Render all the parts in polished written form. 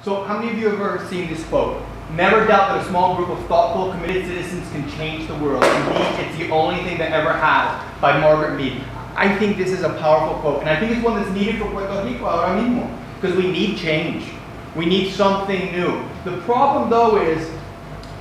So how many of you have ever seen this quote? Never doubt that a small group of thoughtful, committed citizens can change the world. Indeed, it's the only thing that ever has, by Margaret Mead. I think this is a powerful quote, and I think it's one that's needed for Puerto Rico ahora mismo, because we need change. We need something new. The problem, though, is,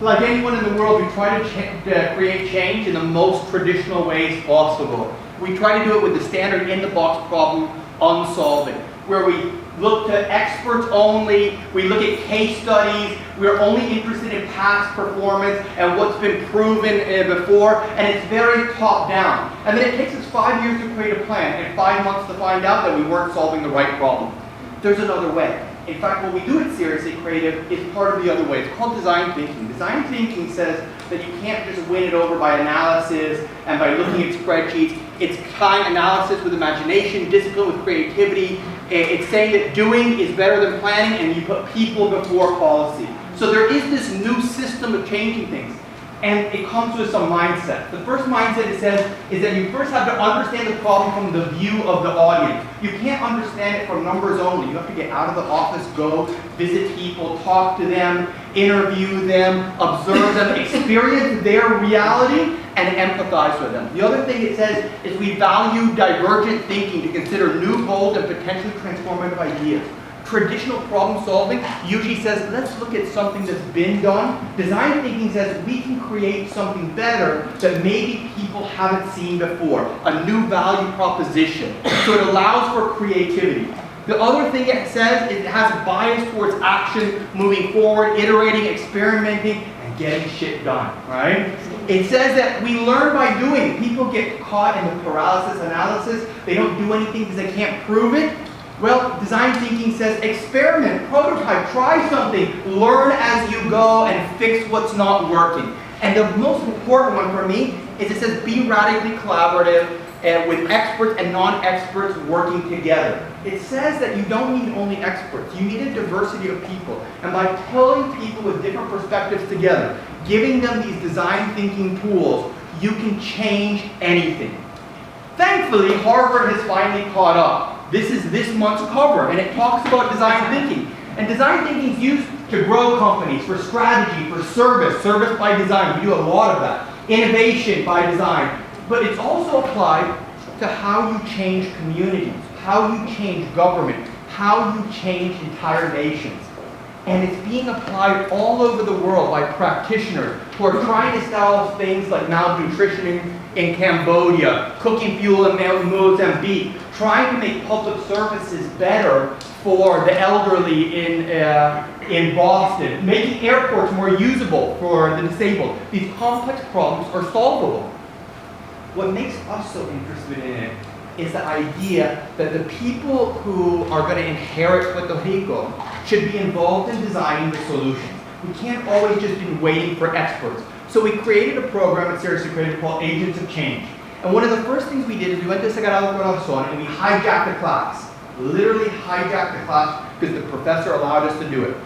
like anyone in the world, we try to create change in the most traditional ways possible. We try to do it with the standard in-the-box problem unsolving, where we look to experts only, we look at case studies, we're only interested in past performance and what's been proven before, and it's very top-down. And then it takes us 5 years to create a plan and 5 months to find out that we weren't solving the right problem. There's another way. In fact, what we do at Seriously Creative is part of the other way. It's called design thinking. Design thinking says that you can't just win it over by analysis and by looking at spreadsheets. It's kind analysis with imagination, discipline with creativity. It's saying that doing is better than planning, and you put people before policy. So there is this new system of changing things. And it comes with some mindset. The first mindset, it says, is that you first have to understand the problem from the view of the audience. You can't understand it from numbers only. You have to get out of the office, go, visit people, talk to them, interview them, observe them, experience their reality, and empathize with them. The other thing it says is we value divergent thinking to consider new, bold, and potentially transformative ideas. Traditional problem solving usually says, let's look at something that's been done. Design thinking says we can create something better that maybe people haven't seen before, a new value proposition. So it allows for creativity. The other thing it says is it has a bias towards action, moving forward, iterating, experimenting, and getting shit done, right? It says that we learn by doing. People get caught in the paralysis analysis. They don't do anything because they can't prove it. Well, design thinking says experiment, prototype, try something, learn as you go, and fix what's not working. And the most important one for me is it says be radically collaborative with experts and non-experts working together. It says that you don't need only experts, you need a diversity of people. And by pulling people with different perspectives together, giving them these design thinking tools, you can change anything. Thankfully, Harvard has finally caught up. This is this month's cover, and it talks about design thinking. And design thinking is used to grow companies, for strategy, for service by design. We do a lot of that. Innovation by design. But it's also applied to how you change communities, how you change government, how you change entire nations. And it's being applied all over the world by practitioners who are trying to solve things like malnutrition in Cambodia, cooking fuel in Mozambique, trying to make public services better for the elderly in Boston, making airports more usable for the disabled. These complex problems are solvable. What makes us so interested in it is the idea that the people who are going to inherit Puerto Rico should be involved in designing the solutions. We can't always just be waiting for experts. So we created a program at Seriously Creative called Agents of Change. And one of the first things we did is we went to Sagrado Corazon and we hijacked the class. Literally hijacked the class because the professor allowed us to do it.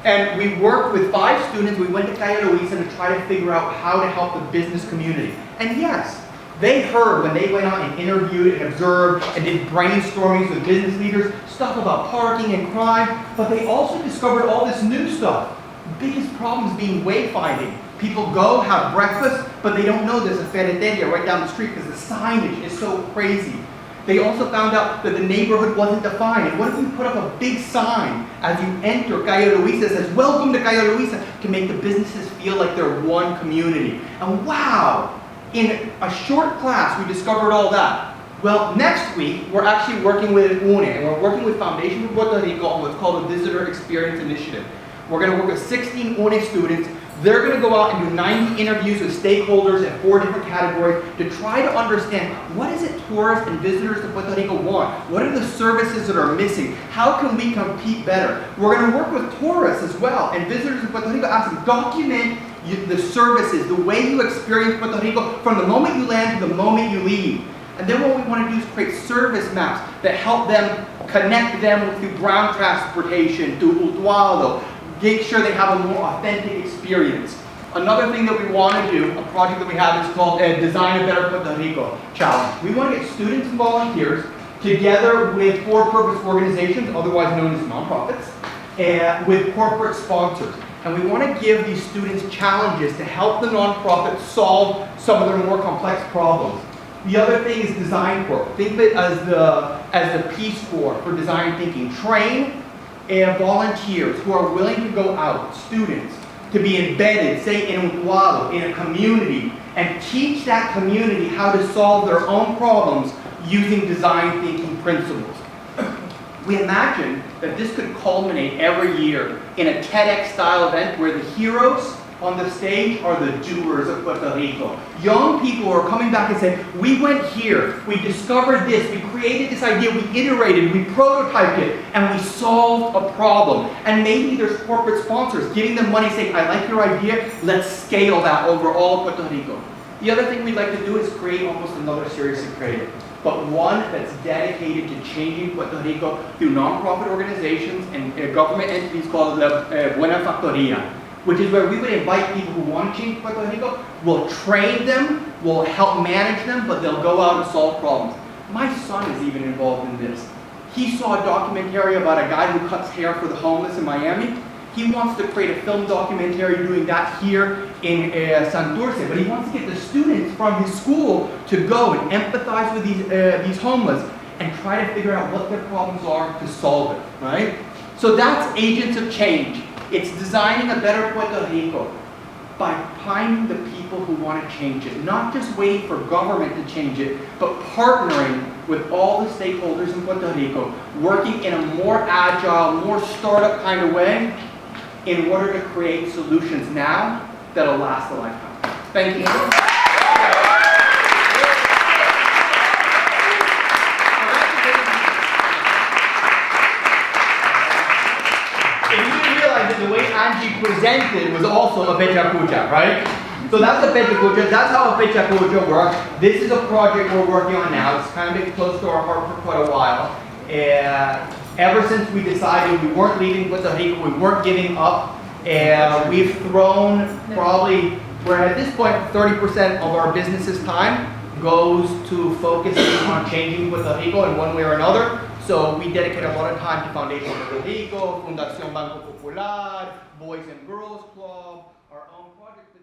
And we worked with 5 students. We went to Calle Luisa to try to figure out how to help the business community. And yes, they heard when they went out and interviewed and observed and did brainstormings with business leaders, stuff about parking and crime, but they also discovered all this new stuff. The biggest problems being wayfinding. People go, have breakfast, but they don't know there's a ferreteria right down the street because the signage is so crazy. They also found out that the neighborhood wasn't defined. And what if we put up a big sign as you enter Calle Luisa that says, welcome to Calle Luisa, to make the businesses feel like they're one community. And wow, in a short class, we discovered all that. Well, next week, we're actually working with UNE, and we're working with Foundation for Puerto Rico on what's called a Visitor Experience Initiative. We're going to work with 16 UNE students. They're going to go out and do 90 interviews with stakeholders in 4 different categories to try to understand what is it tourists and visitors to Puerto Rico want? What are the services that are missing? How can we compete better? We're going to work with tourists as well and visitors to Puerto Rico, ask them, document the services, the way you experience Puerto Rico from the moment you land to the moment you leave. And then what we want to do is create service maps that help them connect them through ground transportation, to Utuado, make sure they have a more authentic experience. Another thing that we want to do, a project that we have, is called Design a Better Puerto Rico Challenge. We want to get students and volunteers together with for-purpose organizations, otherwise known as nonprofits, with corporate sponsors. And we want to give these students challenges to help the nonprofit solve some of their more complex problems. The other thing is design corp. Think of it as the Peace Corps for design thinking. Train volunteers who are willing to go out, students, to be embedded, say in Utuado, in a community, and teach that community how to solve their own problems using design thinking principles. We imagine that this could culminate every year in a TEDx-style event where the heroes on the stage are the doers of Puerto Rico. Young people are coming back and saying, we went here, we discovered this, we created this idea, we iterated, we prototyped it, and we solved a problem. And maybe there's corporate sponsors giving them money saying, I like your idea, let's scale that over all of Puerto Rico. The other thing we'd like to do is create almost another series of creative, but one that's dedicated to changing Puerto Rico through nonprofit organizations and government entities called La Buena Factoría, which is where we would invite people who want to change Puerto Rico, we'll train them, we'll help manage them, but they'll go out and solve problems. My son is even involved in this. He saw a documentary about a guy who cuts hair for the homeless in Miami. He wants to create a film documentary doing that here in Santurce, but he wants to get the students from his school to go and empathize with these homeless and try to figure out what their problems are to solve it, right? So that's agents of change. It's designing a better Puerto Rico by finding the people who want to change it. Not just waiting for government to change it, but partnering with all the stakeholders in Puerto Rico, working in a more agile, more startup kind of way in order to create solutions now that'll last a lifetime. Thank you. The way Angie presented was also a fecha cucha, right? So that's a fecha cucha. That's how a fecha cucha works. This is a project we're working on now. It's kind of been close to our heart for quite a while. Ever since we decided we weren't leaving Puerto Rico, we weren't giving up, we've thrown probably, we're at this point, 30% of our business's time goes to focusing on changing Puerto Rico in one way or another. So we dedicate a lot of time to Foundation Puerto Rico, Fundación Banco Popular, Boys and Girls Club, our own project.